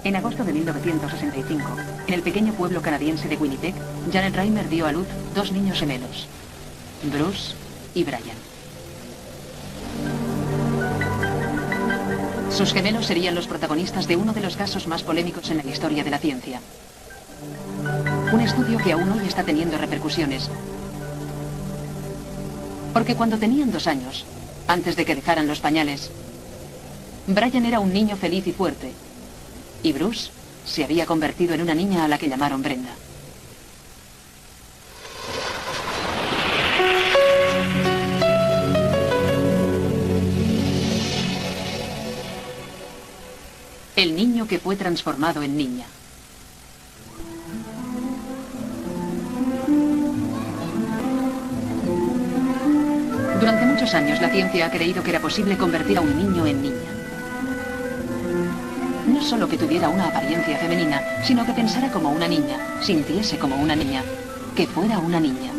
En agosto de 1965, en el pequeño pueblo canadiense de Winnipeg, Janet Reimer dio a luz 2 niños gemelos, Bruce y Brian. Sus gemelos serían los protagonistas de uno de los casos más polémicos en la historia de la ciencia. Un estudio que aún hoy está teniendo repercusiones. Porque cuando tenían 2 años, antes de que dejaran los pañales, Brian era un niño feliz y fuerte, y Bruce se había convertido en una niña a la que llamaron Brenda. El niño que fue transformado en niña. Durante muchos años la ciencia ha creído que era posible convertir a un niño en niña. No solo que tuviera una apariencia femenina, sino que pensara como una niña, sintiese como una niña, que fuera una niña.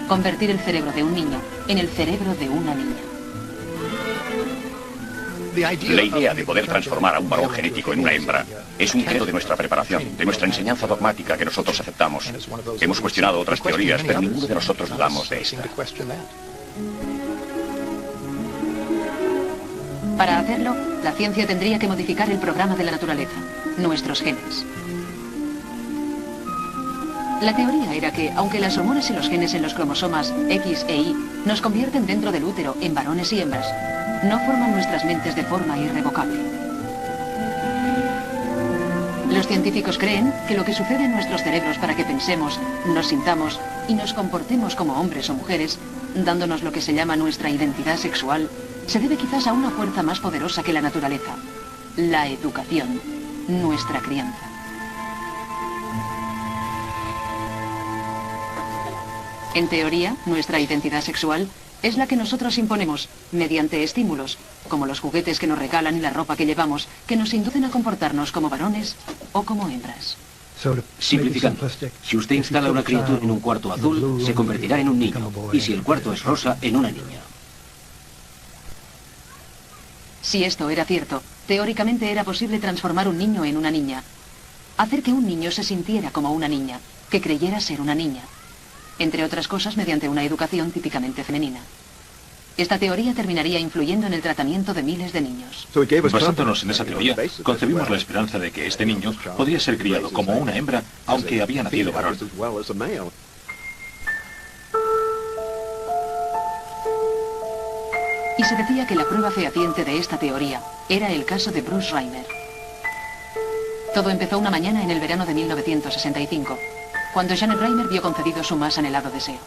Convertir el cerebro de un niño en el cerebro de una niña. La idea de poder transformar a un varón genético en una hembra es un credo de nuestra preparación, de nuestra enseñanza dogmática que nosotros aceptamos. Hemos cuestionado otras teorías, pero ninguno de nosotros dudamos de esta. Para hacerlo, la ciencia tendría que modificar el programa de la naturaleza, nuestros genes. La teoría era que, aunque las hormonas y los genes en los cromosomas X e Y nos convierten dentro del útero en varones y hembras, no forman nuestras mentes de forma irrevocable. Los científicos creen que lo que sucede en nuestros cerebros para que pensemos, nos sintamos y nos comportemos como hombres o mujeres, dándonos lo que se llama nuestra identidad sexual, se debe quizás a una fuerza más poderosa que la naturaleza, la educación, nuestra crianza. En teoría, nuestra identidad sexual es la que nosotros imponemos mediante estímulos, como los juguetes que nos regalan y la ropa que llevamos, que nos inducen a comportarnos como varones o como hembras. Simplificando, si usted instala una criatura en un cuarto azul, se convertirá en un niño, y si el cuarto es rosa, en una niña. Si esto era cierto, teóricamente era posible transformar un niño en una niña. Hacer que un niño se sintiera como una niña, que creyera ser una niña. Entre otras cosas, mediante una educación típicamente femenina. Esta teoría terminaría influyendo en el tratamiento de miles de niños. Basándonos en esa teoría, concebimos la esperanza de que este niño podría ser criado como una hembra, aunque había nacido varón. Y se decía que la prueba fehaciente de esta teoría era el caso de Bruce Reimer. Todo empezó una mañana en el verano de 1965, cuando Janet Reimer vio concedido su más anhelado deseo.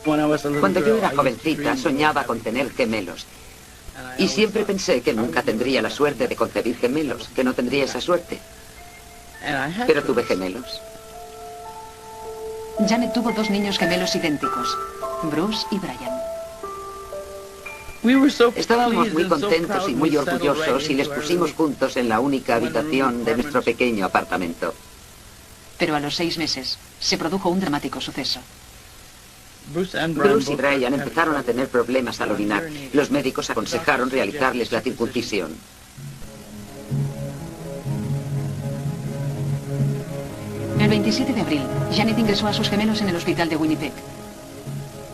Cuando yo era jovencita, soñaba con tener gemelos. Y siempre pensé que nunca tendría la suerte de concebir gemelos, que no tendría esa suerte. Pero tuve gemelos. Janet tuvo 2 niños gemelos idénticos, Bruce y Brian. Estábamos muy contentos y muy orgullosos y les pusimos juntos en la única habitación de nuestro pequeño apartamento. Pero a los 6 meses se produjo un dramático suceso. Bruce y Brian empezaron a tener problemas al orinar. Los médicos aconsejaron realizarles la circuncisión. El 27 de abril, Janet ingresó a sus gemelos en el hospital de Winnipeg.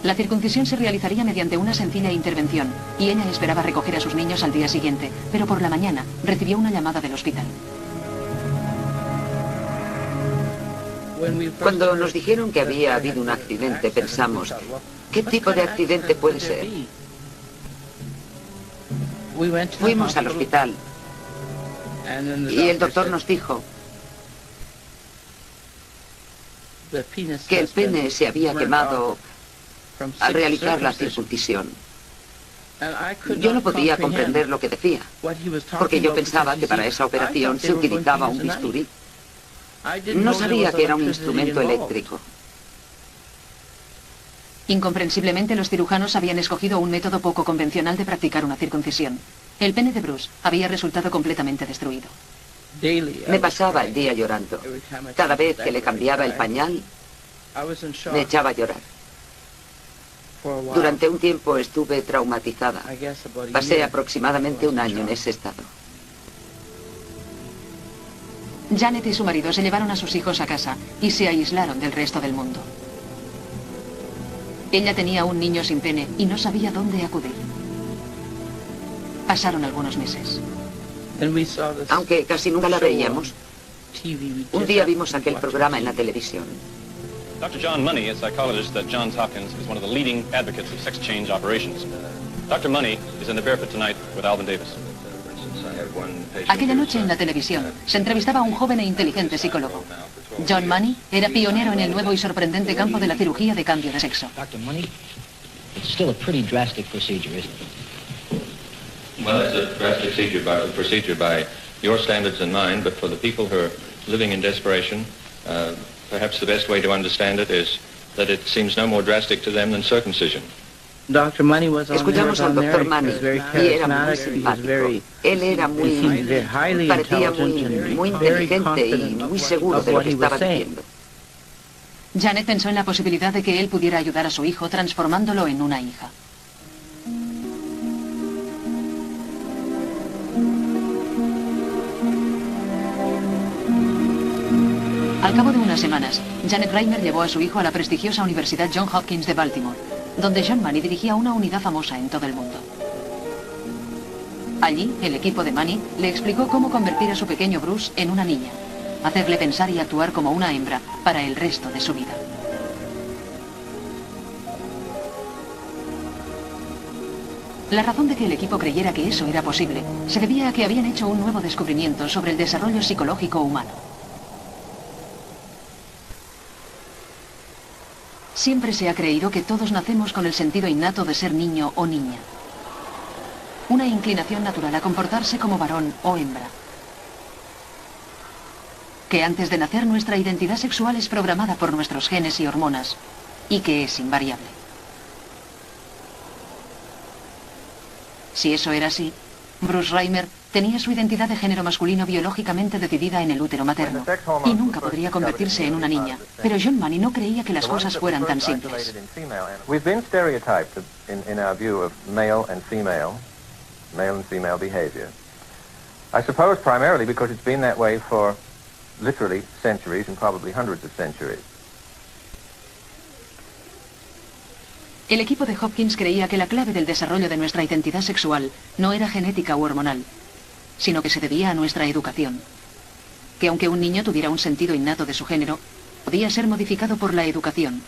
La circuncisión se realizaría mediante una sencilla intervención, y ella esperaba recoger a sus niños al día siguiente, pero por la mañana recibió una llamada del hospital. Cuando nos dijeron que había habido un accidente, pensamos, ¿qué tipo de accidente puede ser? Fuimos al hospital y el doctor nos dijo que el pene se había quemado al realizar la circuncisión. Yo no podía comprender lo que decía, porque yo pensaba que para esa operación se utilizaba un bisturí. No sabía que era un instrumento eléctrico. Incomprensiblemente, los cirujanos habían escogido un método poco convencional de practicar una circuncisión. El pene de Bruce había resultado completamente destruido. Me pasaba el día llorando. Cada vez que le cambiaba el pañal, me echaba a llorar. Durante un tiempo estuve traumatizada. Pasé aproximadamente un año en ese estado. Janet y su marido se llevaron a sus hijos a casa y se aislaron del resto del mundo. Ella tenía un niño sin pene y no sabía dónde acudir. Pasaron algunos meses. Aunque casi nunca la veíamos, un día vimos aquel programa en la televisión. Dr. John Money, a psychologist at Johns Hopkins, is one of the leading advocates of sex change operations. Dr. Money is in the Barefoot tonight with Alvin Davis. Aquella noche en la televisión se entrevistaba a un joven e inteligente psicólogo. John Money era pionero en el nuevo y sorprendente campo de la cirugía de cambio de sexo. Dr. Money, it's still a pretty drastic procedure, isn't it? Well, it's a drastic procedure by your standards and mine, but for the people who are living in desperation, perhaps the best way to understand it is that it seems no more drastic to them than circumcision. Escuchamos al Dr. Money y era muy simpático. Él era parecía muy inteligente y muy seguro de lo que estaba diciendo. Janet pensó en la posibilidad de que él pudiera ayudar a su hijo transformándolo en una hija. Al cabo de unas semanas, Janet Reimer llevó a su hijo a la prestigiosa Universidad Johns Hopkins de Baltimore, donde John Money dirigía una unidad famosa en todo el mundo. Allí, el equipo de Money le explicó cómo convertir a su pequeño Bruce en una niña, hacerle pensar y actuar como una hembra para el resto de su vida. La razón de que el equipo creyera que eso era posible se debía a que habían hecho un nuevo descubrimiento sobre el desarrollo psicológico humano. Siempre se ha creído que todos nacemos con el sentido innato de ser niño o niña. Una inclinación natural a comportarse como varón o hembra. Que antes de nacer nuestra identidad sexual es programada por nuestros genes y hormonas, y que es invariable. Si eso era así, Bruce Reimer tenía su identidad de género masculino biológicamente decidida en el útero materno y nunca podría convertirse en una niña. Pero John Money no creía que las cosas fueran tan simples. We've been stereotyped in our view of male and female behavior. I suppose primarily because it's been that way for literally centuries and probably hundreds of centuries. El equipo de Hopkins creía que la clave del desarrollo de nuestra identidad sexual no era genética u hormonal, sino que se debía a nuestra educación. Que aunque un niño tuviera un sentido innato de su género, podía ser modificado por la educación.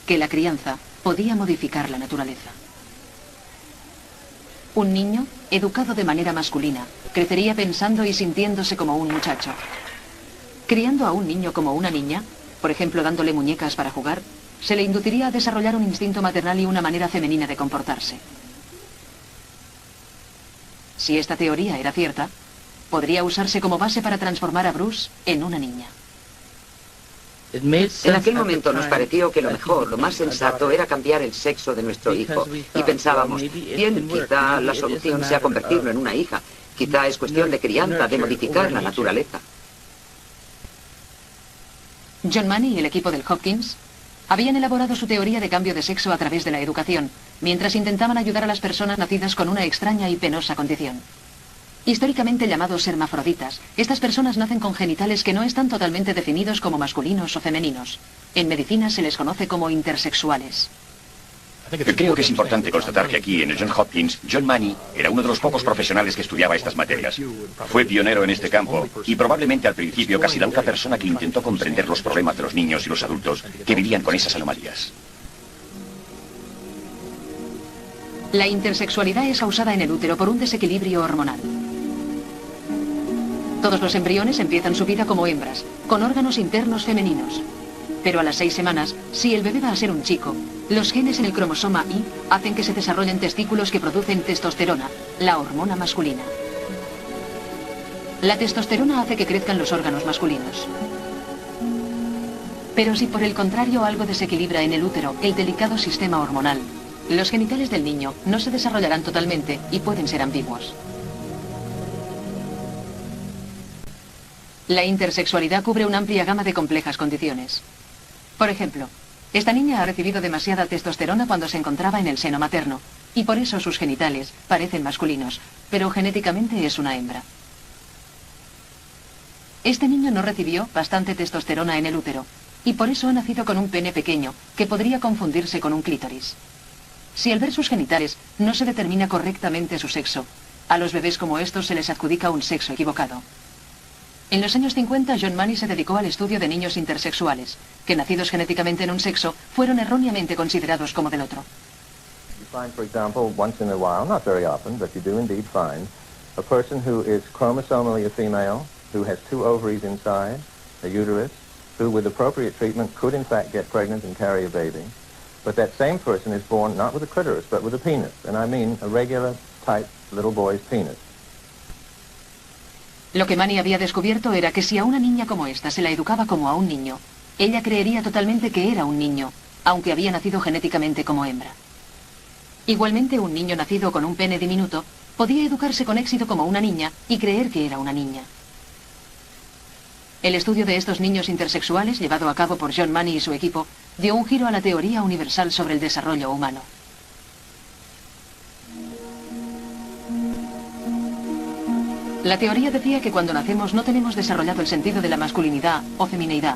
Que la crianza podía modificar la naturaleza. Un niño, educado de manera masculina, crecería pensando y sintiéndose como un muchacho. Criando a un niño como una niña, por ejemplo dándole muñecas para jugar, se le induciría a desarrollar un instinto maternal y una manera femenina de comportarse. Si esta teoría era cierta, podría usarse como base para transformar a Bruce en una niña. En aquel momento nos pareció que lo mejor, lo más sensato, era cambiar el sexo de nuestro hijo. Y pensábamos, bien, quizá la solución sea convertirlo en una hija. Quizá es cuestión de crianza, de modificar la naturaleza. John Money y el equipo del Hopkins habían elaborado su teoría de cambio de sexo a través de la educación, mientras intentaban ayudar a las personas nacidas con una extraña y penosa condición. Históricamente llamados hermafroditas, estas personas nacen con genitales que no están totalmente definidos como masculinos o femeninos. En medicina se les conoce como intersexuales. Creo que es importante constatar que aquí, en el Johns Hopkins, John Money era uno de los pocos profesionales que estudiaba estas materias. Fue pionero en este campo y probablemente al principio casi la única persona que intentó comprender los problemas de los niños y los adultos que vivían con esas anomalías. La intersexualidad es causada en el útero por un desequilibrio hormonal. Todos los embriones empiezan su vida como hembras, con órganos internos femeninos. Pero a las 6 semanas, si el bebé va a ser un chico, los genes en el cromosoma Y hacen que se desarrollen testículos que producen testosterona, la hormona masculina. La testosterona hace que crezcan los órganos masculinos. Pero si por el contrario algo desequilibra en el útero el delicado sistema hormonal, los genitales del niño no se desarrollarán totalmente y pueden ser ambiguos. La intersexualidad cubre una amplia gama de complejas condiciones. Por ejemplo, esta niña ha recibido demasiada testosterona cuando se encontraba en el seno materno, y por eso sus genitales parecen masculinos, pero genéticamente es una hembra. Este niño no recibió bastante testosterona en el útero, y por eso ha nacido con un pene pequeño, que podría confundirse con un clítoris. Si al ver sus genitales no se determina correctamente su sexo, a los bebés como estos se les adjudica un sexo equivocado. En los años 50, John Money se dedicó al estudio de niños intersexuales, que nacidos genéticamente en un sexo, fueron erróneamente considerados como del otro. You find, for example, once in a while, not very often, but you do indeed find, a person who is chromosomally a female, who has 2 ovaries inside, a uterus, who with appropriate treatment could in fact get pregnant and carry a baby. But that same person is born not with a clitoris, but with a penis, and I mean a regular type little boy's penis. Lo que Money había descubierto era que si a una niña como esta se la educaba como a un niño, ella creería totalmente que era un niño, aunque había nacido genéticamente como hembra. Igualmente, un niño nacido con un pene diminuto podía educarse con éxito como una niña y creer que era una niña. El estudio de estos niños intersexuales, llevado a cabo por John Money y su equipo, dio un giro a la teoría universal sobre el desarrollo humano. La teoría decía que cuando nacemos no tenemos desarrollado el sentido de la masculinidad o femineidad,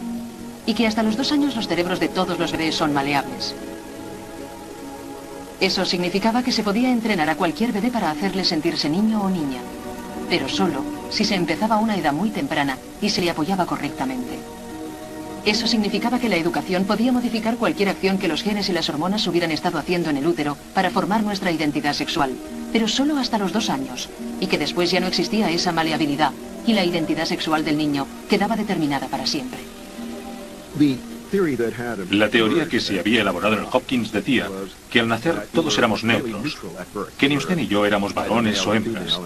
y que hasta los 2 años los cerebros de todos los bebés son maleables. Eso significaba que se podía entrenar a cualquier bebé para hacerle sentirse niño o niña, pero solo si se empezaba a una edad muy temprana y se le apoyaba correctamente. Eso significaba que la educación podía modificar cualquier acción que los genes y las hormonas hubieran estado haciendo en el útero para formar nuestra identidad sexual, pero solo hasta los 2 años, y que después ya no existía esa maleabilidad, y la identidad sexual del niño quedaba determinada para siempre. La teoría que se había elaborado en el Hopkins decía que al nacer todos éramos neutros, que ni usted ni yo éramos varones o hembras,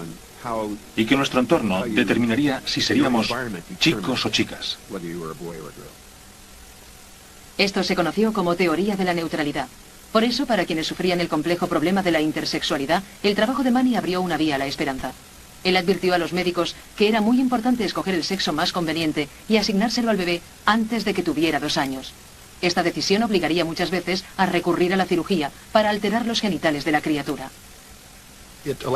y que nuestro entorno determinaría si seríamos chicos o chicas. Esto se conoció como teoría de la neutralidad. Por eso, para quienes sufrían el complejo problema de la intersexualidad, el trabajo de Money abrió una vía a la esperanza. Él advirtió a los médicos que era muy importante escoger el sexo más conveniente y asignárselo al bebé antes de que tuviera 2 años. Esta decisión obligaría muchas veces a recurrir a la cirugía para alterar los genitales de la criatura.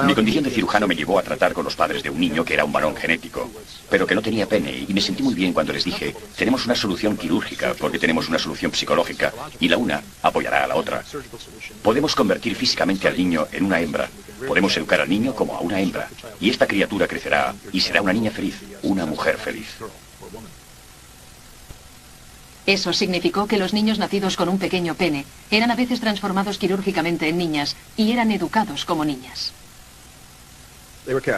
Mi condición de cirujano me llevó a tratar con los padres de un niño que era un varón genético, pero que no tenía pene, y me sentí muy bien cuando les dije, tenemos una solución quirúrgica porque tenemos una solución psicológica, y la una apoyará a la otra. Podemos convertir físicamente al niño en una hembra, podemos educar al niño como a una hembra, y esta criatura crecerá y será una niña feliz, una mujer feliz. Eso significó que los niños nacidos con un pequeño pene eran a veces transformados quirúrgicamente en niñas y eran educados como niñas.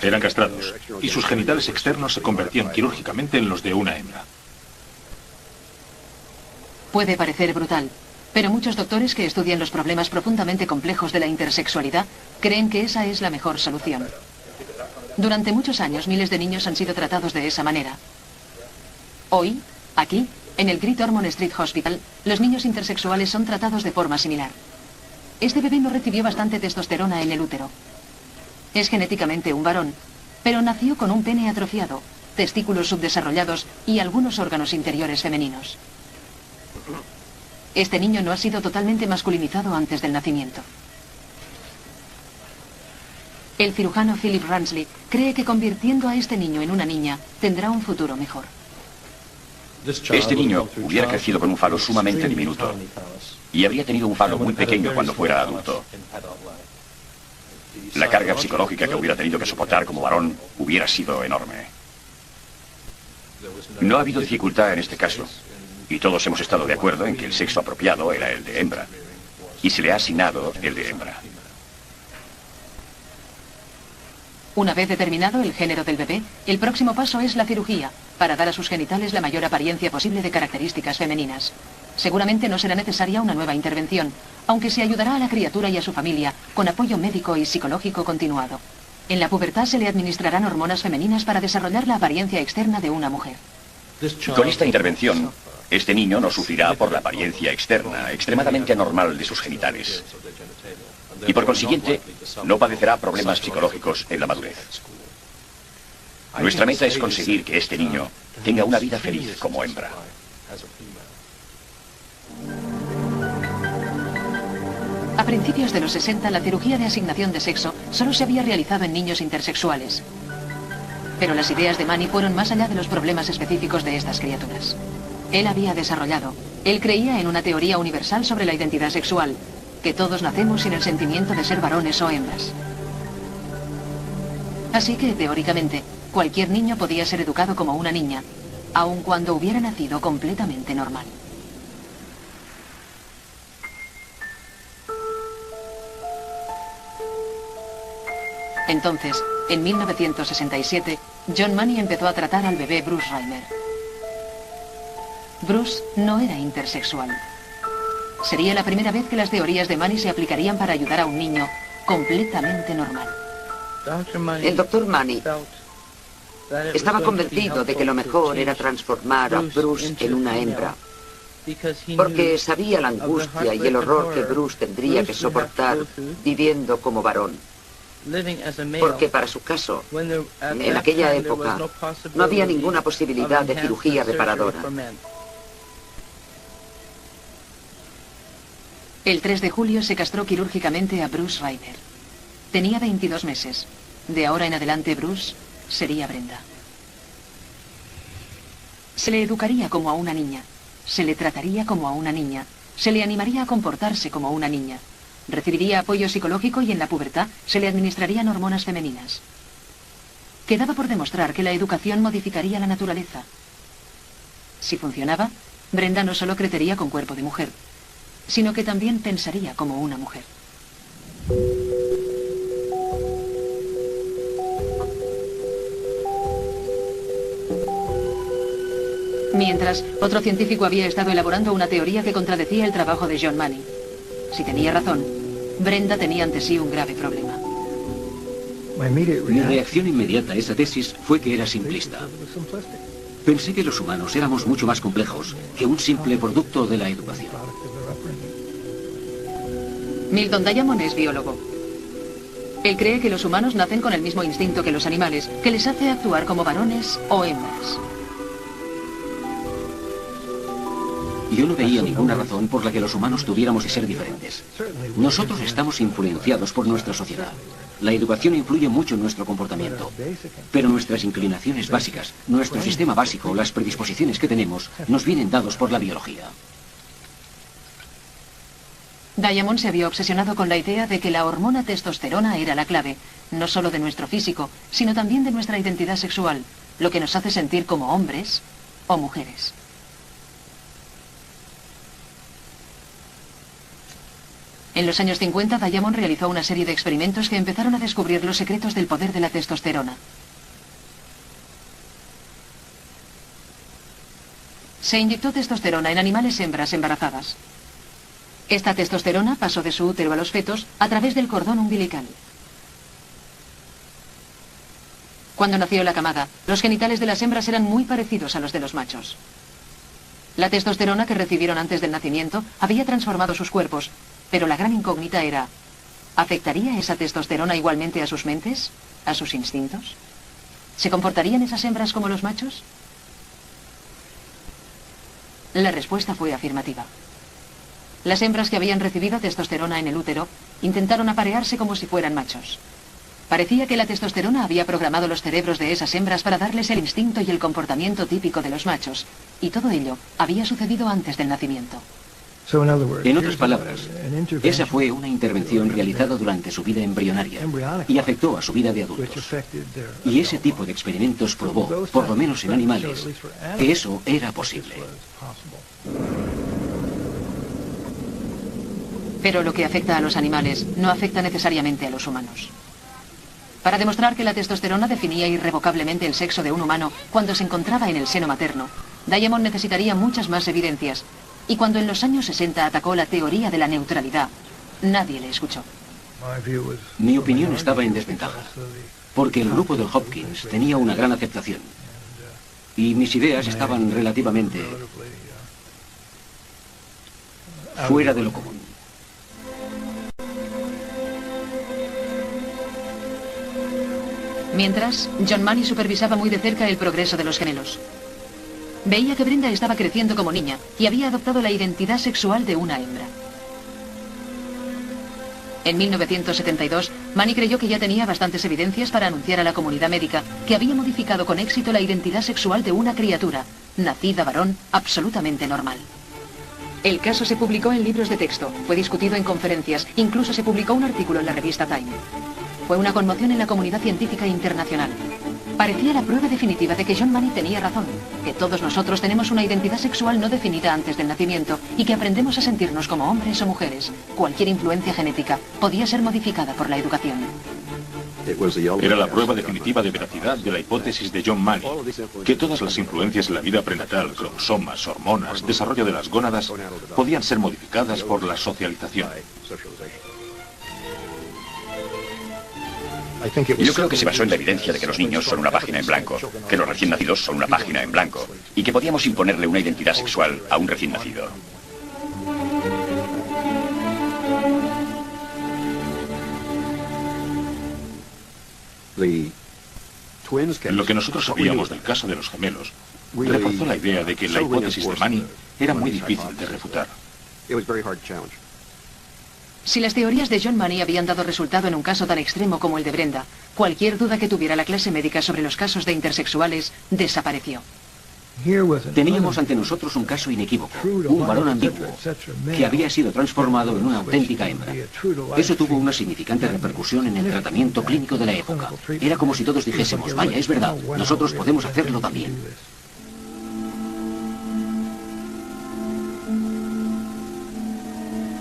Eran castrados, y sus genitales externos se convertían quirúrgicamente en los de una hembra. Puede parecer brutal, pero muchos doctores que estudian los problemas profundamente complejos de la intersexualidad creen que esa es la mejor solución. Durante muchos años, miles de niños han sido tratados de esa manera. Hoy, aquí, en el Great Ormond Street Hospital, los niños intersexuales son tratados de forma similar. Este bebé no recibió bastante testosterona en el útero. Es genéticamente un varón, pero nació con un pene atrofiado, testículos subdesarrollados y algunos órganos interiores femeninos. Este niño no ha sido totalmente masculinizado antes del nacimiento. El cirujano Philip Ransley cree que convirtiendo a este niño en una niña tendrá un futuro mejor. Este niño hubiera crecido con un falo sumamente diminuto y habría tenido un falo muy pequeño cuando fuera adulto. La carga psicológica que hubiera tenido que soportar como varón hubiera sido enorme. No ha habido dificultad en este caso, y todos hemos estado de acuerdo en que el sexo apropiado era el de hembra, y se le ha asignado el de hembra. Una vez determinado el género del bebé, el próximo paso es la cirugía, para dar a sus genitales la mayor apariencia posible de características femeninas. Seguramente no será necesaria una nueva intervención, aunque se ayudará a la criatura y a su familia con apoyo médico y psicológico continuado. En la pubertad se le administrarán hormonas femeninas para desarrollar la apariencia externa de una mujer. Con esta intervención, este niño no sufrirá por la apariencia externa, extremadamente anormal de sus genitales. Y por consiguiente, no padecerá problemas psicológicos en la madurez. Nuestra meta es conseguir que este niño tenga una vida feliz como hembra. A principios de los 60, la cirugía de asignación de sexo solo se había realizado en niños intersexuales. Pero las ideas de Mani fueron más allá de los problemas específicos de estas criaturas. Él había desarrollado, él creía en una teoría universal sobre la identidad sexual, que todos nacemos sin el sentimiento de ser varones o hembras. Así que, teóricamente, cualquier niño podía ser educado como una niña, aun cuando hubiera nacido completamente normal. Entonces, en 1967, John Mani empezó a tratar al bebé Bruce Reimer. Bruce no era intersexual. Sería la primera vez que las teorías de Mani se aplicarían para ayudar a un niño completamente normal. El doctor Mani estaba convencido de que lo mejor era transformar a Bruce en una hembra, porque sabía la angustia y el horror que Bruce tendría que soportar viviendo como varón. Porque para su caso, en aquella época, no había ninguna posibilidad de cirugía reparadora. El 3 de julio se castró quirúrgicamente a Bruce Reimer. Tenía 22 meses. De ahora en adelante Bruce sería Brenda. Se le educaría como a una niña, se le trataría como a una niña, se le animaría a comportarse como una niña. Recibiría apoyo psicológico y en la pubertad se le administrarían hormonas femeninas. Quedaba por demostrar que la educación modificaría la naturaleza. Si funcionaba, Brenda no solo crecería con cuerpo de mujer, sino que también pensaría como una mujer. Mientras, otro científico había estado elaborando una teoría que contradecía el trabajo de John Mani. Si tenía razón, Brenda tenía ante sí un grave problema. Mi reacción inmediata a esa tesis fue que era simplista. Pensé que los humanos éramos mucho más complejos que un simple producto de la educación. Milton Diamond es biólogo. Él cree que los humanos nacen con el mismo instinto que los animales, que les hace actuar como varones o hembras. Yo no veía ninguna razón por la que los humanos tuviéramos que ser diferentes. Nosotros estamos influenciados por nuestra sociedad. La educación influye mucho en nuestro comportamiento. Pero nuestras inclinaciones básicas, nuestro sistema básico, las predisposiciones que tenemos, nos vienen dados por la biología. Diamond se había obsesionado con la idea de que la hormona testosterona era la clave, no solo de nuestro físico, sino también de nuestra identidad sexual, lo que nos hace sentir como hombres o mujeres. En los años 50, Diamond realizó una serie de experimentos que empezaron a descubrir los secretos del poder de la testosterona. Se inyectó testosterona en animales hembras embarazadas. Esta testosterona pasó de su útero a los fetos a través del cordón umbilical. Cuando nació la camada, los genitales de las hembras eran muy parecidos a los de los machos. La testosterona que recibieron antes del nacimiento había transformado sus cuerpos, pero la gran incógnita era, ¿afectaría esa testosterona igualmente a sus mentes? ¿A sus instintos? ¿Se comportarían esas hembras como los machos? La respuesta fue afirmativa. Las hembras que habían recibido testosterona en el útero intentaron aparearse como si fueran machos. Parecía que la testosterona había programado los cerebros de esas hembras para darles el instinto y el comportamiento típico de los machos, y todo ello había sucedido antes del nacimiento. En otras palabras, esa fue una intervención realizada durante su vida embrionaria y afectó a su vida de adultos. Y ese tipo de experimentos probó, por lo menos en animales, que eso era posible. Pero lo que afecta a los animales no afecta necesariamente a los humanos. Para demostrar que la testosterona definía irrevocablemente el sexo de un humano cuando se encontraba en el seno materno, Diamond necesitaría muchas más evidencias, y cuando en los años 60 atacó la teoría de la neutralidad, nadie le escuchó. Mi opinión estaba en desventaja, porque el grupo del Hopkins tenía una gran aceptación, y mis ideas estaban relativamente fuera de lo común. Mientras, John Mani supervisaba muy de cerca el progreso de los gemelos. Veía que Brenda estaba creciendo como niña y había adoptado la identidad sexual de una hembra. En 1972, Money creyó que ya tenía bastantes evidencias para anunciar a la comunidad médica que había modificado con éxito la identidad sexual de una criatura, nacida varón, absolutamente normal. El caso se publicó en libros de texto, fue discutido en conferencias, incluso se publicó un artículo en la revista Time. Fue una conmoción en la comunidad científica internacional. Parecía la prueba definitiva de que John Money tenía razón, que todos nosotros tenemos una identidad sexual no definida antes del nacimiento y que aprendemos a sentirnos como hombres o mujeres. Cualquier influencia genética podía ser modificada por la educación. Era la prueba definitiva de veracidad de la hipótesis de John Money, que todas las influencias en la vida prenatal, cromosomas, hormonas, desarrollo de las gónadas, podían ser modificadas por la socialización. Yo creo que se basó en la evidencia de que los niños son una página en blanco, que los recién nacidos son una página en blanco, y que podíamos imponerle una identidad sexual a un recién nacido. Lo que nosotros sabíamos del caso de los gemelos reforzó la idea de que la hipótesis de Money era muy difícil de refutar. Si las teorías de John Money habían dado resultado en un caso tan extremo como el de Brenda, cualquier duda que tuviera la clase médica sobre los casos de intersexuales desapareció. Teníamos ante nosotros un caso inequívoco, un varón ambiguo, que había sido transformado en una auténtica hembra. Eso tuvo una significante repercusión en el tratamiento clínico de la época. Era como si todos dijésemos, vaya, es verdad, nosotros podemos hacerlo también.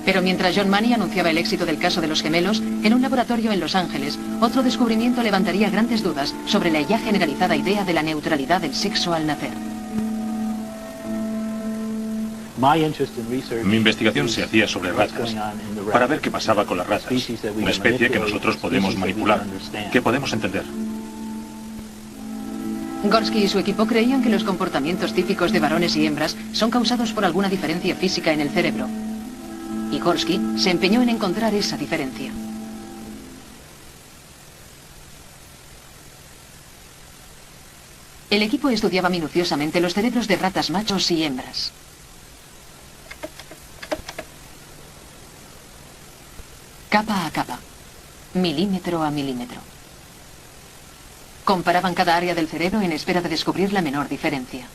Pero mientras John Money anunciaba el éxito del caso de los gemelos, en un laboratorio en Los Ángeles, otro descubrimiento levantaría grandes dudas sobre la ya generalizada idea de la neutralidad del sexo al nacer. Mi investigación se hacía sobre ratas, para ver qué pasaba con las ratas, una especie que nosotros podemos manipular, que podemos entender. Gorski y su equipo creían que los comportamientos típicos de varones y hembras son causados por alguna diferencia física en el cerebro. Y Gorski se empeñó en encontrar esa diferencia. El equipo estudiaba minuciosamente los cerebros de ratas machos y hembras. Capa a capa, milímetro a milímetro. Comparaban cada área del cerebro en espera de descubrir la menor diferencia.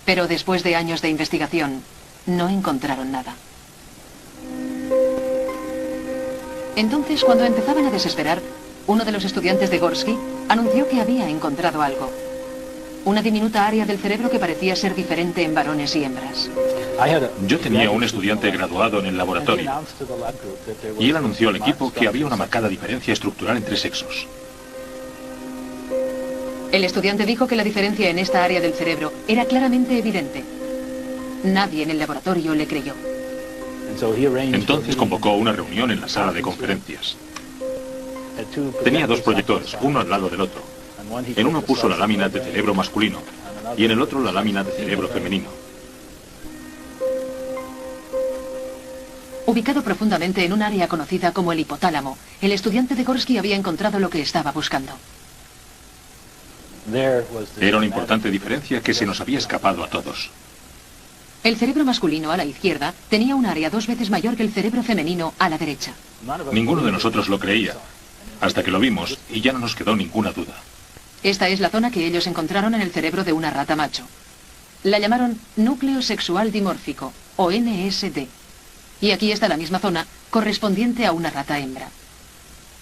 Pero después de años de investigación, no encontraron nada. Entonces, cuando empezaban a desesperar, uno de los estudiantes de Gorski anunció que había encontrado algo. Una diminuta área del cerebro que parecía ser diferente en varones y hembras. Yo tenía un estudiante graduado en el laboratorio y él anunció al equipo que había una marcada diferencia estructural entre sexos. El estudiante dijo que la diferencia en esta área del cerebro era claramente evidente. Nadie en el laboratorio le creyó. Entonces convocó una reunión en la sala de conferencias. Tenía dos proyectores, uno al lado del otro. En uno puso la lámina de cerebro masculino y en el otro la lámina de cerebro femenino. Ubicado profundamente en un área conocida como el hipotálamo, el estudiante de Gorski había encontrado lo que estaba buscando. Era una importante diferencia que se nos había escapado a todos. El cerebro masculino a la izquierda tenía un área 2 veces mayor que el cerebro femenino a la derecha. Ninguno de nosotros lo creía, hasta que lo vimos y ya no nos quedó ninguna duda. Esta es la zona que ellos encontraron en el cerebro de una rata macho. La llamaron núcleo sexual dimórfico, o NSD. Y aquí está la misma zona, correspondiente a una rata hembra.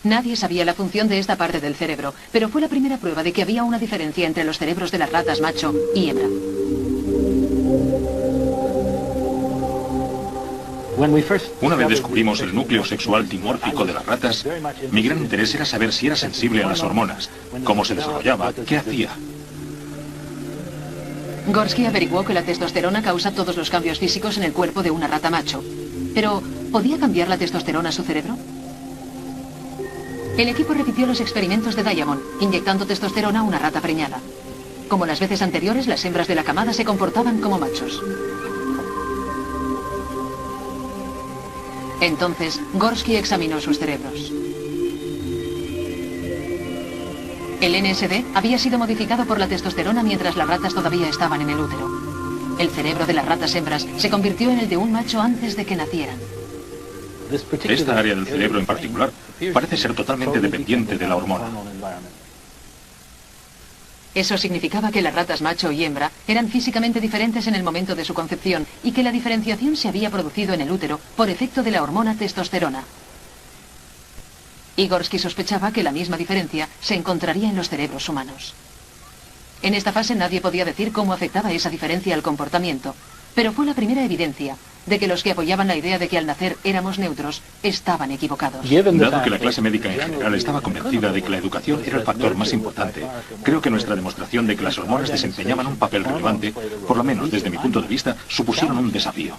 Nadie sabía la función de esta parte del cerebro, pero fue la primera prueba de que había una diferencia entre los cerebros de las ratas macho y hembra. Una vez descubrimos el núcleo sexual dimórfico de las ratas, mi gran interés era saber si era sensible a las hormonas, cómo se desarrollaba, qué hacía. Gorski averiguó que la testosterona causa todos los cambios físicos en el cuerpo de una rata macho. Pero, ¿podía cambiar la testosterona su cerebro? El equipo repitió los experimentos de Diamond, inyectando testosterona a una rata preñada. Como las veces anteriores, las hembras de la camada se comportaban como machos. Entonces, Gorski examinó sus cerebros. El NSD había sido modificado por la testosterona mientras las ratas todavía estaban en el útero. El cerebro de las ratas hembras se convirtió en el de un macho antes de que nacieran. Esta área del cerebro en particular parece ser totalmente dependiente de la hormona. Eso significaba que las ratas macho y hembra eran físicamente diferentes en el momento de su concepción y que la diferenciación se había producido en el útero por efecto de la hormona testosterona. Igorsky sospechaba que la misma diferencia se encontraría en los cerebros humanos. En esta fase nadie podía decir cómo afectaba esa diferencia al comportamiento, pero fue la primera evidencia de que los que apoyaban la idea de que al nacer éramos neutros estaban equivocados. Dado que la clase médica en general estaba convencida de que la educación era el factor más importante, creo que nuestra demostración de que las hormonas desempeñaban un papel relevante, por lo menos desde mi punto de vista, supusieron un desafío.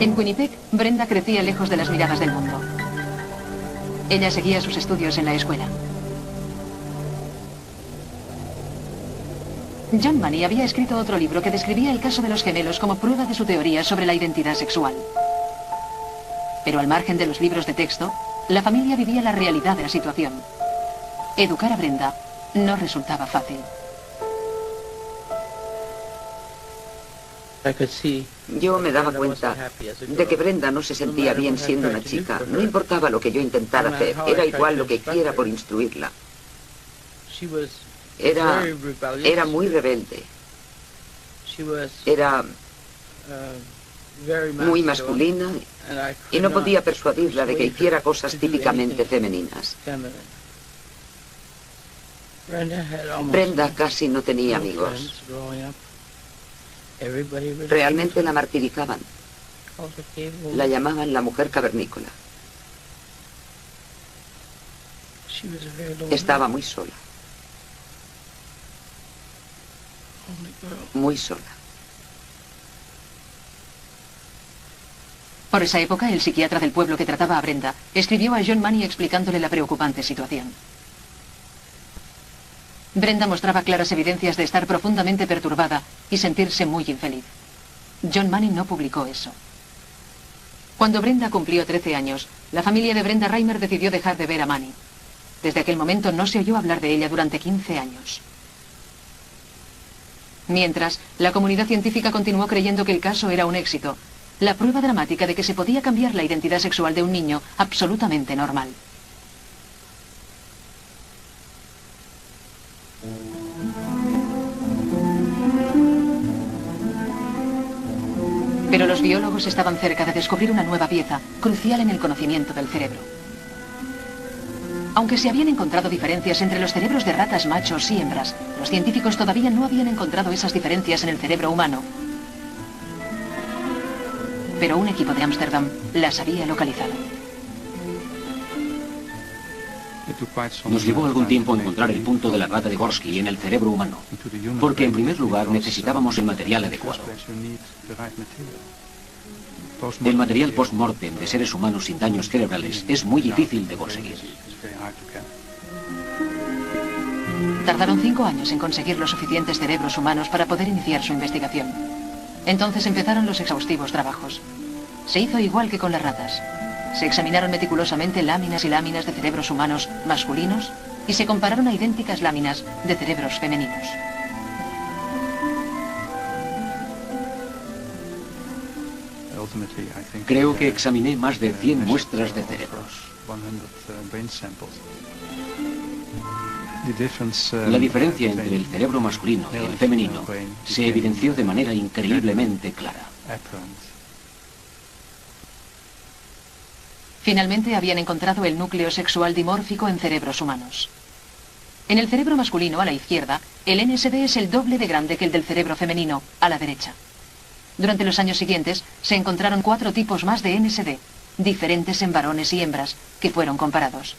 En Winnipeg, Brenda crecía lejos de las miradas del mundo. Ella seguía sus estudios en la escuela. John Money había escrito otro libro que describía el caso de los gemelos como prueba de su teoría sobre la identidad sexual. Pero al margen de los libros de texto, la familia vivía la realidad de la situación. Educar a Brenda no resultaba fácil. Yo me daba cuenta de que Brenda no se sentía bien siendo una chica. No importaba lo que yo intentara hacer, era igual lo que hiciera por instruirla. Era muy rebelde. Era muy masculina y no podía persuadirla de que hiciera cosas típicamente femeninas. Brenda casi no tenía amigos. Realmente la martirizaban. La llamaban la mujer cavernícola. Estaba muy sola. Muy sola. Por esa época, el psiquiatra del pueblo que trataba a Brenda escribió a John Money explicándole la preocupante situación. Brenda mostraba claras evidencias de estar profundamente perturbada y sentirse muy infeliz. John Money no publicó eso. Cuando Brenda cumplió 13 años, la familia de Brenda Reimer decidió dejar de ver a Money. Desde aquel momento no se oyó hablar de ella durante 15 años. Mientras, la comunidad científica continuó creyendo que el caso era un éxito, la prueba dramática de que se podía cambiar la identidad sexual de un niño absolutamente normal. Pero los biólogos estaban cerca de descubrir una nueva pieza, crucial en el conocimiento del cerebro. Aunque se habían encontrado diferencias entre los cerebros de ratas machos y hembras, los científicos todavía no habían encontrado esas diferencias en el cerebro humano. Pero un equipo de Ámsterdam las había localizado. Nos llevó algún tiempo encontrar el punto de la rata de Gorski en el cerebro humano, porque en primer lugar necesitábamos el material adecuado. El material post-mortem de seres humanos sin daños cerebrales es muy difícil de conseguir. Tardaron 5 años en conseguir los suficientes cerebros humanos para poder iniciar su investigación. Entonces empezaron los exhaustivos trabajos. Se hizo igual que con las ratas. Se examinaron meticulosamente láminas y láminas de cerebros humanos masculinos y se compararon a idénticas láminas de cerebros femeninos. Creo que examiné más de 100 muestras de cerebros. La diferencia entre el cerebro masculino y el femenino se evidenció de manera increíblemente clara. Finalmente habían encontrado el núcleo sexual dimórfico en cerebros humanos. En el cerebro masculino, a la izquierda, el NSD es el doble de grande que el del cerebro femenino, a la derecha. Durante los años siguientes, se encontraron 4 tipos más de NSD, diferentes en varones y hembras, que fueron comparados.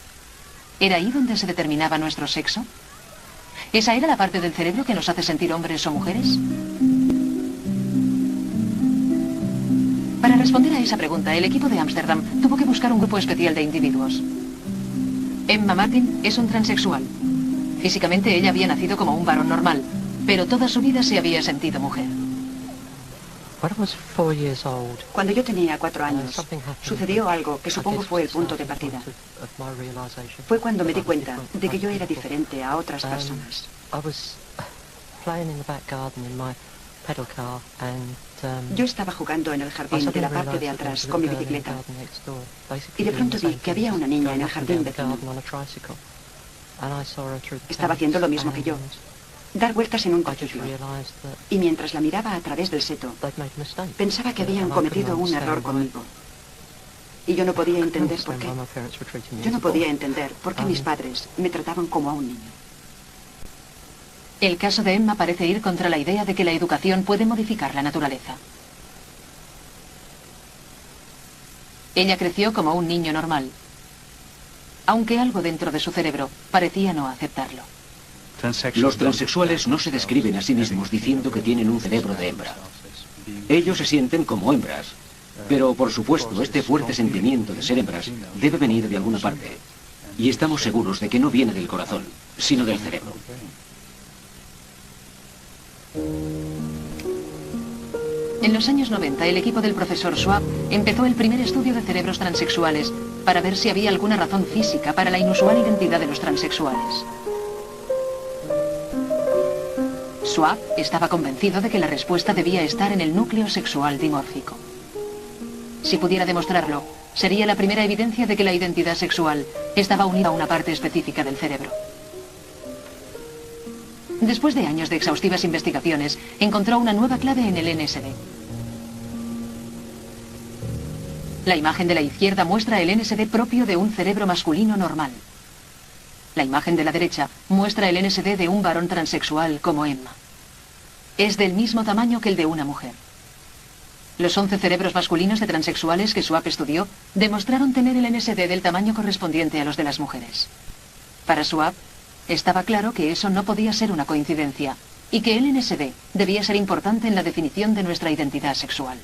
¿Era ahí donde se determinaba nuestro sexo? ¿Esa era la parte del cerebro que nos hace sentir hombres o mujeres? Para responder a esa pregunta, el equipo de Ámsterdam tuvo que buscar un grupo especial de individuos. Emma Martin es un transexual. Físicamente ella había nacido como un varón normal, pero toda su vida se había sentido mujer. Cuando yo tenía 4 años, sucedió algo que supongo fue el punto de partida. Fue cuando me di cuenta de que yo era diferente a otras personas. Yo estaba jugando en el jardín de la parte de atrás con mi bicicleta y de pronto vi que había una niña en el jardín vecino. Estaba haciendo lo mismo que yo, dar vueltas en un triciclo. Y mientras la miraba a través del seto, pensaba que habían cometido un error conmigo. Y yo no podía entender por qué. Yo no podía entender por qué mis padres me trataban como a un niño. El caso de Emma parece ir contra la idea de que la educación puede modificar la naturaleza. Ella creció como un niño normal, aunque algo dentro de su cerebro parecía no aceptarlo. Los transexuales no se describen a sí mismos diciendo que tienen un cerebro de hembra. Ellos se sienten como hembras, pero por supuesto este fuerte sentimiento de ser hembras debe venir de alguna parte. Y estamos seguros de que no viene del corazón, sino del cerebro. En los años 90, el equipo del profesor Schwab empezó el primer estudio de cerebros transexuales para ver si había alguna razón física para la inusual identidad de los transexuales. Schwab estaba convencido de que la respuesta debía estar en el núcleo sexual dimórfico. Si pudiera demostrarlo, sería la primera evidencia de que la identidad sexual estaba unida a una parte específica del cerebro. Después de años de exhaustivas investigaciones, encontró una nueva clave en el NSD. La imagen de la izquierda muestra el NSD propio de un cerebro masculino normal. La imagen de la derecha muestra el NSD de un varón transexual como Emma. Es del mismo tamaño que el de una mujer. Los 11 cerebros masculinos de transexuales que Schwab estudió demostraron tener el NSD del tamaño correspondiente a los de las mujeres. Para Schwab, estaba claro que eso no podía ser una coincidencia y que el NSD debía ser importante en la definición de nuestra identidad sexual.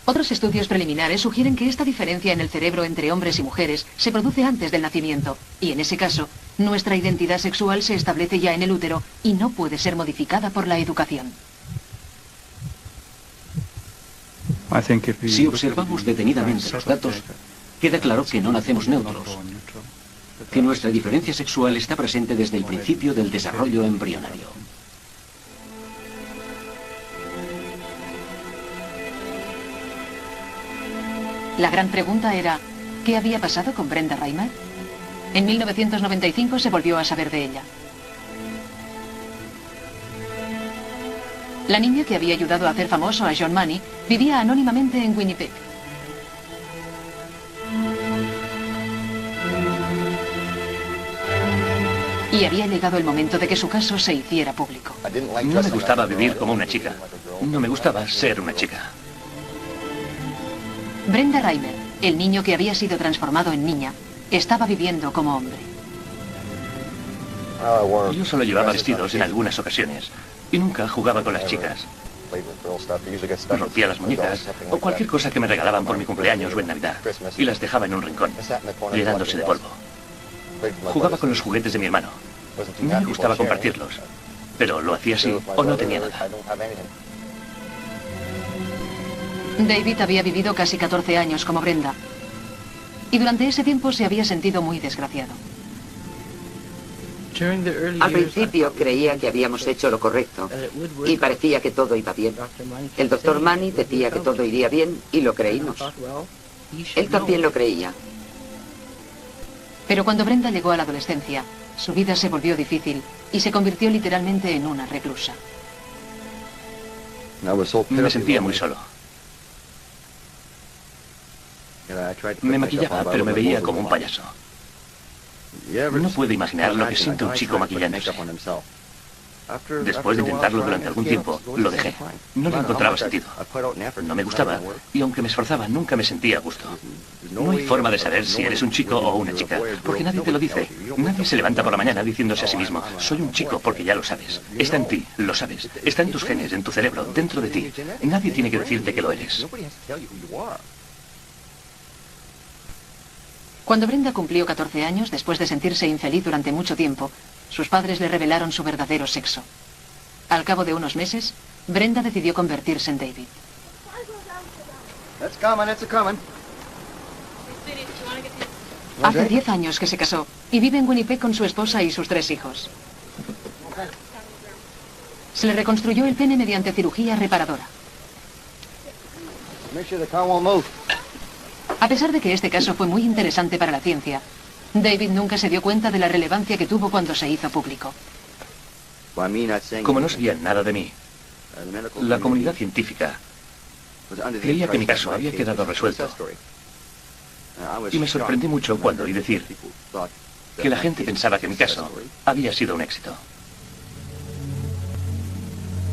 Otros estudios preliminares sugieren que esta diferencia en el cerebro entre hombres y mujeres se produce antes del nacimiento y en ese caso, nuestra identidad sexual se establece ya en el útero y no puede ser modificada por la educación. Si observamos detenidamente los datos, queda claro que no nacemos neutros, que nuestra diferencia sexual está presente desde el principio del desarrollo embrionario. La gran pregunta era, ¿qué había pasado con Brenda Reimer? En 1995 se volvió a saber de ella. La niña que había ayudado a hacer famoso a John Money vivía anónimamente en Winnipeg. Y había llegado el momento de que su caso se hiciera público. No me gustaba vivir como una chica. No me gustaba ser una chica. Brenda Reimer, el niño que había sido transformado en niña, estaba viviendo como hombre. Yo solo llevaba vestidos en algunas ocasiones y nunca jugaba con las chicas. Rompía las muñecas o cualquier cosa que me regalaban por mi cumpleaños o en Navidad y las dejaba en un rincón, llenándose de polvo. Jugaba con los juguetes de mi hermano. No me gustaba compartirlos, pero lo hacía así o no tenía nada. David había vivido casi 14 años como Brenda y durante ese tiempo se había sentido muy desgraciado. Al principio creía que habíamos hecho lo correcto y parecía que todo iba bien. El doctor Money decía que todo iría bien y lo creímos. Él también lo creía. Pero cuando Brenda llegó a la adolescencia, su vida se volvió difícil y se convirtió literalmente en una reclusa. Me sentía muy solo. Me maquillaba, pero me veía como un payaso. No puedo imaginar lo que siente un chico maquillándose. Después de intentarlo durante algún tiempo, lo dejé. No le encontraba sentido. No me gustaba, y aunque me esforzaba, nunca me sentía a gusto. No hay forma de saber si eres un chico o una chica, porque nadie te lo dice. Nadie se levanta por la mañana diciéndose a sí mismo, soy un chico, porque ya lo sabes. Está en ti, lo sabes. Está en tus genes, en tu cerebro, dentro de ti. Nadie tiene que decirte que lo eres. Cuando Brenda cumplió 14 años, después de sentirse infeliz durante mucho tiempo, sus padres le revelaron su verdadero sexo. Al cabo de unos meses, Brenda decidió convertirse en David. Hace 10 años que se casó y vive en Winnipeg con su esposa y sus 3 hijos. Se le reconstruyó el pene mediante cirugía reparadora. A pesar de que este caso fue muy interesante para la ciencia, David nunca se dio cuenta de la relevancia que tuvo cuando se hizo público. Como no sabían nada de mí, la comunidad científica creía que mi caso había quedado resuelto. Y me sorprendí mucho cuando oí decir que la gente pensaba que mi caso había sido un éxito.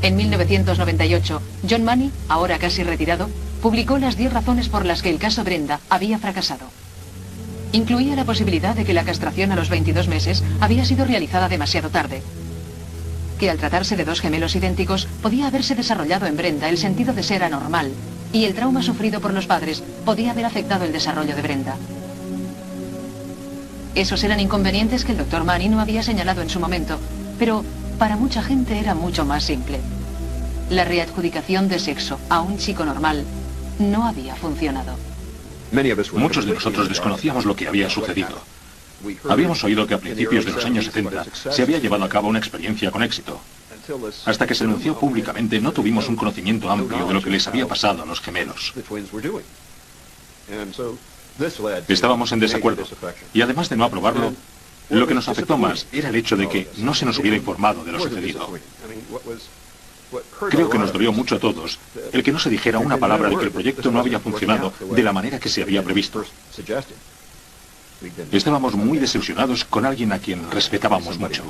En 1998, John Money, ahora casi retirado, publicó las 10 razones por las que el caso Brenda había fracasado. Incluía la posibilidad de que la castración a los 22 meses había sido realizada demasiado tarde, que al tratarse de 2 gemelos idénticos podía haberse desarrollado en Brenda el sentido de ser anormal, y el trauma sufrido por los padres podía haber afectado el desarrollo de Brenda. Esos eran inconvenientes que el Dr. Money no había señalado en su momento, pero para mucha gente era mucho más simple. La readjudicación de sexo a un chico normal no había funcionado. Muchos de nosotros desconocíamos lo que había sucedido. Habíamos oído que a principios de los años 70 se había llevado a cabo una experiencia con éxito. Hasta que se denunció públicamente, no tuvimos un conocimiento amplio de lo que les había pasado a los gemelos. Estábamos en desacuerdo, y además de no aprobarlo, lo que nos afectó más era el hecho de que no se nos hubiera informado de lo sucedido. Creo que nos dolió mucho a todos el que no se dijera una palabra de que el proyecto no había funcionado de la manera que se había previsto. Estábamos muy desilusionados con alguien a quien respetábamos mucho.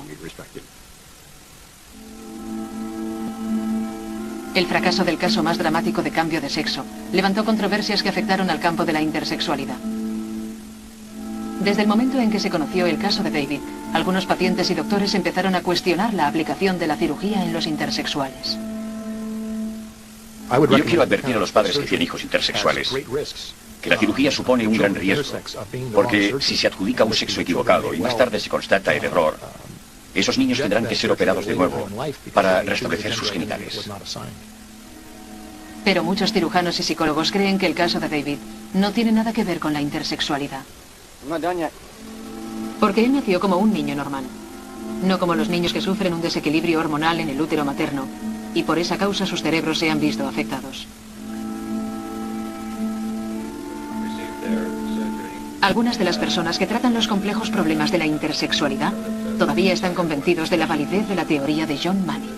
El fracaso del caso más dramático de cambio de sexo levantó controversias que afectaron al campo de la intersexualidad. Desde el momento en que se conoció el caso de David, algunos pacientes y doctores empezaron a cuestionar la aplicación de la cirugía en los intersexuales. Yo quiero advertir a los padres que tienen hijos intersexuales que la cirugía supone un gran riesgo, porque si se adjudica un sexo equivocado y más tarde se constata el error, esos niños tendrán que ser operados de nuevo para restablecer sus genitales. Pero muchos cirujanos y psicólogos creen que el caso de David no tiene nada que ver con la intersexualidad. Porque él nació como un niño normal, no como los niños que sufren un desequilibrio hormonal en el útero materno, y por esa causa sus cerebros se han visto afectados. Algunas de las personas que tratan los complejos problemas de la intersexualidad todavía están convencidos de la validez de la teoría de John Money.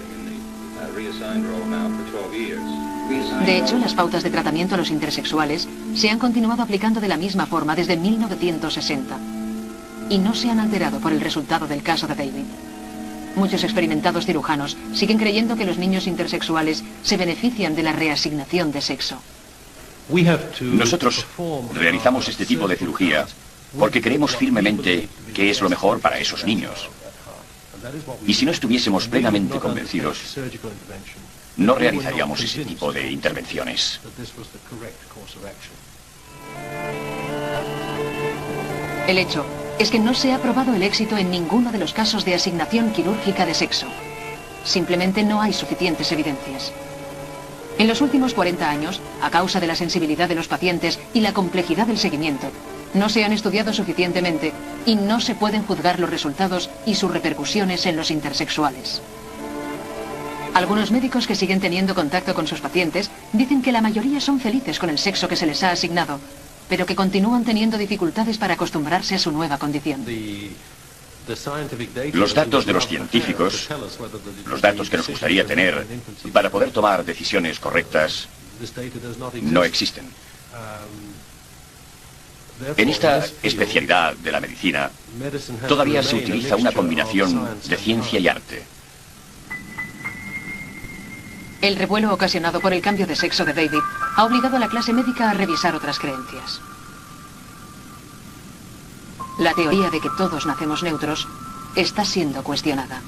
De hecho, las pautas de tratamiento a los intersexuales se han continuado aplicando de la misma forma desde 1960 y no se han alterado por el resultado del caso de David. Muchos experimentados cirujanos siguen creyendo que los niños intersexuales se benefician de la reasignación de sexo. Nosotros realizamos este tipo de cirugía porque creemos firmemente que es lo mejor para esos niños. Y si no estuviésemos plenamente convencidos, no realizaríamos ese tipo de intervenciones. El hecho es que no se ha probado el éxito en ninguno de los casos de asignación quirúrgica de sexo. Simplemente no hay suficientes evidencias. En los últimos 40 años, a causa de la sensibilidad de los pacientes y la complejidad del seguimiento, no se han estudiado suficientemente y no se pueden juzgar los resultados y sus repercusiones en los intersexuales. Algunos médicos que siguen teniendo contacto con sus pacientes dicen que la mayoría son felices con el sexo que se les ha asignado, pero que continúan teniendo dificultades para acostumbrarse a su nueva condición. Los datos de los científicos, los datos que nos gustaría tener para poder tomar decisiones correctas, no existen. En esta especialidad de la medicina, todavía se utiliza una combinación de ciencia y arte. El revuelo ocasionado por el cambio de sexo de David ha obligado a la clase médica a revisar otras creencias. La teoría de que todos nacemos neutros está siendo cuestionada.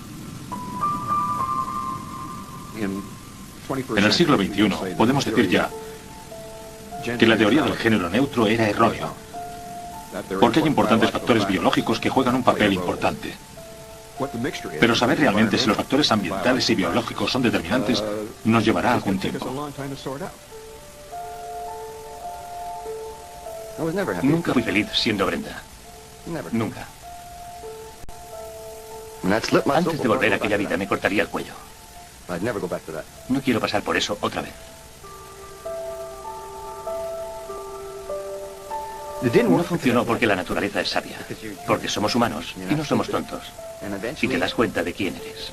En el siglo XXI podemos decir ya que la teoría del género neutro era errónea, porque hay importantes factores biológicos que juegan un papel importante. Pero saber realmente si los factores ambientales y biológicos son determinantes nos llevará algún tiempo. Nunca fui feliz siendo Brenda. Nunca. Antes de volver a aquella vida me cortaría el cuello. No quiero pasar por eso otra vez. No funcionó porque la naturaleza es sabia. Porque somos humanos y no somos tontos. Y te das cuenta de quién eres.